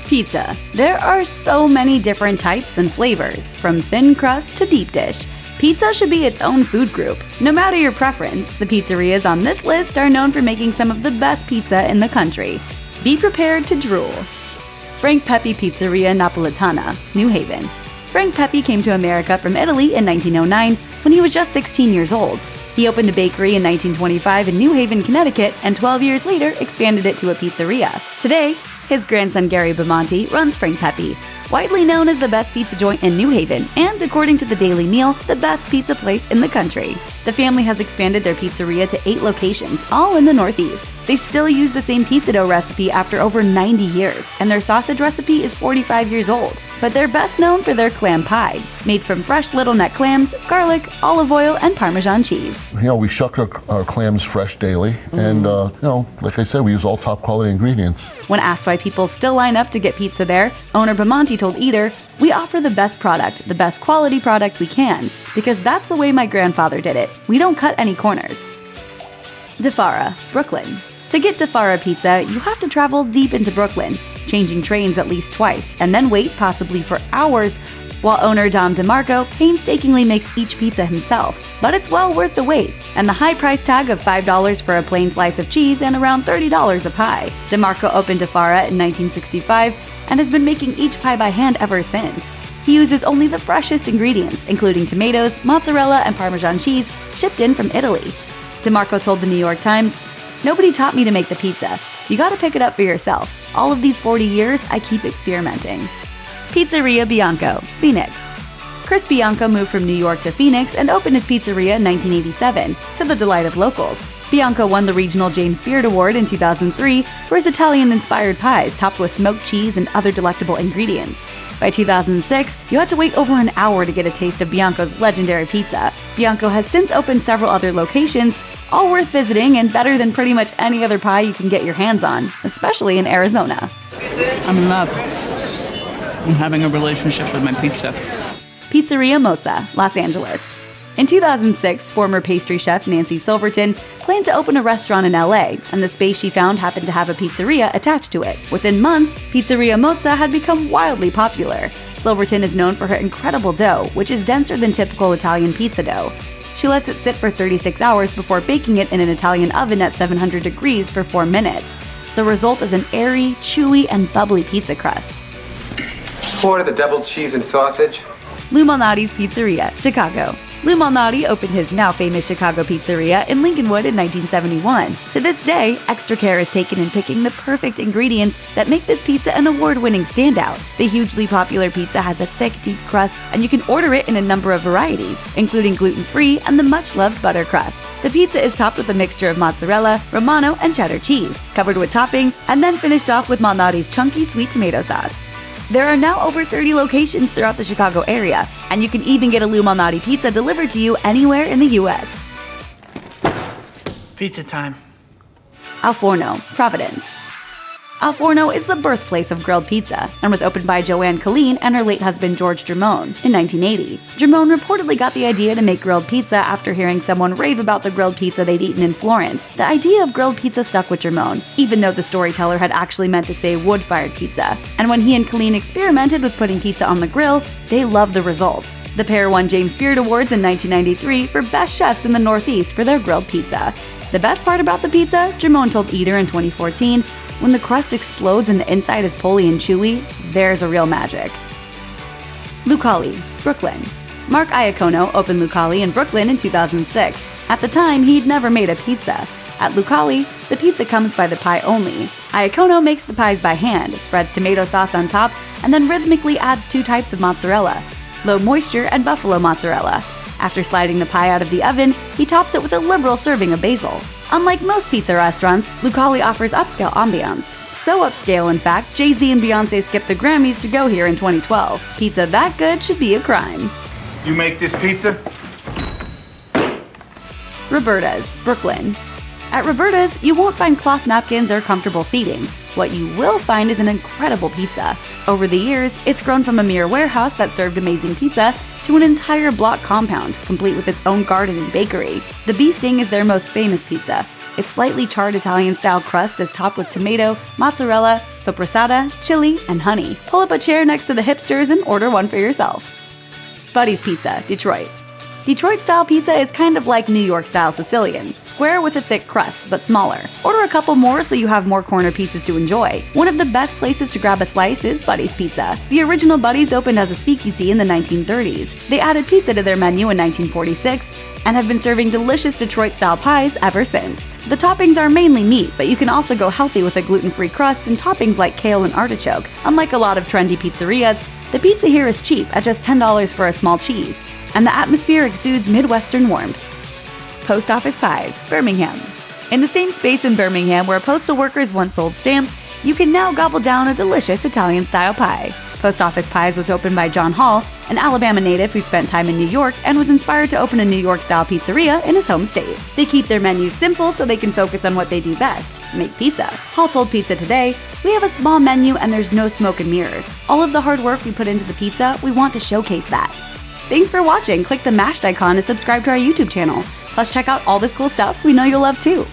Pizza. There are so many different types and flavors, from thin crust to deep dish. Pizza should be its own food group. No matter your preference, the pizzerias on this list are known for making some of the best pizza in the country. Be prepared to drool. Frank Pepe Pizzeria Napoletana, New Haven. Frank Pepe came to America from Italy in 1909 when he was just 16 years old. He opened a bakery in 1925 in New Haven, Connecticut, and 12 years later expanded it to a pizzeria. Today, his grandson Gary Bamonte runs Frank Pepe, widely known as the best pizza joint in New Haven and, according to the Daily Meal, the best pizza place in the country. The family has expanded their pizzeria to 8 locations, all in the Northeast. They still use the same pizza dough recipe after over 90 years, and their sausage recipe is 45 years old. But they're best known for their clam pie, made from fresh little neck clams, garlic, olive oil, and Parmesan cheese. We shuck our clams fresh daily, and like I said, we use all top quality ingredients. When asked why people still line up to get pizza there, owner Bamonte told Eater, "We offer the best product, the best quality product we can, because that's the way my grandfather did it. We don't cut any corners." Fara, Brooklyn. To get to Fara Pizza, you have to travel deep into Brooklyn, changing trains at least twice, and then wait possibly for hours, while owner Dom DeMarco painstakingly makes each pizza himself. But it's well worth the wait, and the high price tag of $5 for a plain slice of cheese and around $30 a pie. DeMarco opened Fara in 1965 and has been making each pie by hand ever since. He uses only the freshest ingredients, including tomatoes, mozzarella, and Parmesan cheese, shipped in from Italy. DeMarco told the New York Times, "Nobody taught me to make the pizza. You gotta pick it up for yourself. All of these 40 years, I keep experimenting." Pizzeria Bianco, Phoenix. Chris Bianco moved from New York to Phoenix and opened his pizzeria in 1987, to the delight of locals. Bianco won the regional James Beard Award in 2003 for his Italian-inspired pies topped with smoked cheese and other delectable ingredients. By 2006, you had to wait over an hour to get a taste of Bianco's legendary pizza. Bianco has since opened several other locations, all worth visiting and better than pretty much any other pie you can get your hands on, especially in Arizona. I'm in love. I'm having a relationship with my pizza. Pizzeria Mozza, Los Angeles. In 2006, former pastry chef Nancy Silverton planned to open a restaurant in LA, and the space she found happened to have a pizzeria attached to it. Within months, Pizzeria Mozza had become wildly popular. Silverton is known for her incredible dough, which is denser than typical Italian pizza dough. She lets it sit for 36 hours before baking it in an Italian oven at 700 degrees for 4 minutes. The result is an airy, chewy, and bubbly pizza crust. Order the double cheese and sausage. Lou Malnati's Pizzeria, Chicago. Lou Malnati opened his now famous Chicago pizzeria in Lincolnwood in 1971. To this day, extra care is taken in picking the perfect ingredients that make this pizza an award-winning standout. The hugely popular pizza has a thick, deep crust, and you can order it in a number of varieties, including gluten-free and the much-loved butter crust. The pizza is topped with a mixture of mozzarella, Romano, and cheddar cheese, covered with toppings, and then finished off with Malnati's chunky sweet tomato sauce. There are now over 30 locations throughout the Chicago area, and you can even get a Lou Malnati pizza delivered to you anywhere in the U.S. Pizza time. Forno, Providence. Forno is the birthplace of grilled pizza and was opened by Joanne Colleen and her late husband George Germone in 1980. Germone reportedly got the idea to make grilled pizza after hearing someone rave about the grilled pizza they'd eaten in Florence. The idea of grilled pizza stuck with Germone, even though the storyteller had actually meant to say wood-fired pizza. And when he and Colleen experimented with putting pizza on the grill, they loved the results. The pair won James Beard Awards in 1993 for Best Chefs in the Northeast for their grilled pizza. The best part about the pizza, Germone told Eater in 2014, when the crust explodes and the inside is pulley and chewy, there's a real magic. Lucali, Brooklyn. Mark Iacono opened Lucali in Brooklyn in 2006. At the time, he'd never made a pizza. At Lucali, the pizza comes by the pie only. Iacono makes the pies by hand, spreads tomato sauce on top, and then rhythmically adds 2 types of mozzarella, low moisture and buffalo mozzarella. After sliding the pie out of the oven, he tops it with a liberal serving of basil. Unlike most pizza restaurants, Lucali offers upscale ambiance. So upscale, in fact, Jay-Z and Beyoncé skipped the Grammys to go here in 2012. Pizza that good should be a crime. You make this pizza? Roberta's, Brooklyn. At Roberta's, you won't find cloth napkins or comfortable seating. What you will find is an incredible pizza. Over the years, it's grown from a mere warehouse that served amazing pizza to an entire block compound, complete with its own garden and bakery. The Bee Sting is their most famous pizza, Its slightly charred Italian-style crust is topped with tomato, mozzarella, sopressata, chili, and honey. Pull up a chair next to the hipsters and order one for yourself. Buddy's Pizza, Detroit. Detroit-style pizza is kind of like New York-style Sicilian, square with a thick crust, but smaller. Order a couple more so you have more corner pieces to enjoy. One of the best places to grab a slice is Buddy's Pizza. The original Buddy's opened as a speakeasy in the 1930s. They added pizza to their menu in 1946 and have been serving delicious Detroit-style pies ever since. The toppings are mainly meat, but you can also go healthy with a gluten-free crust and toppings like kale and artichoke. Unlike a lot of trendy pizzerias, the pizza here is cheap at just $10 for a small cheese, and the atmosphere exudes Midwestern warmth. Post Office Pies, Birmingham. In the same space in Birmingham where postal workers once sold stamps, you can now gobble down a delicious Italian-style pie. Post Office Pies was opened by John Hall, an Alabama native who spent time in New York and was inspired to open a New York-style pizzeria in his home state. They keep their menus simple so they can focus on what they do best, make pizza. Hall told Pizza Today, "We have a small menu and there's no smoke and mirrors. All of the hard work we put into the pizza, we want to showcase that." Thanks for watching. Click the mashed icon to subscribe to our YouTube channel. Plus check out all this cool stuff we know you'll love too.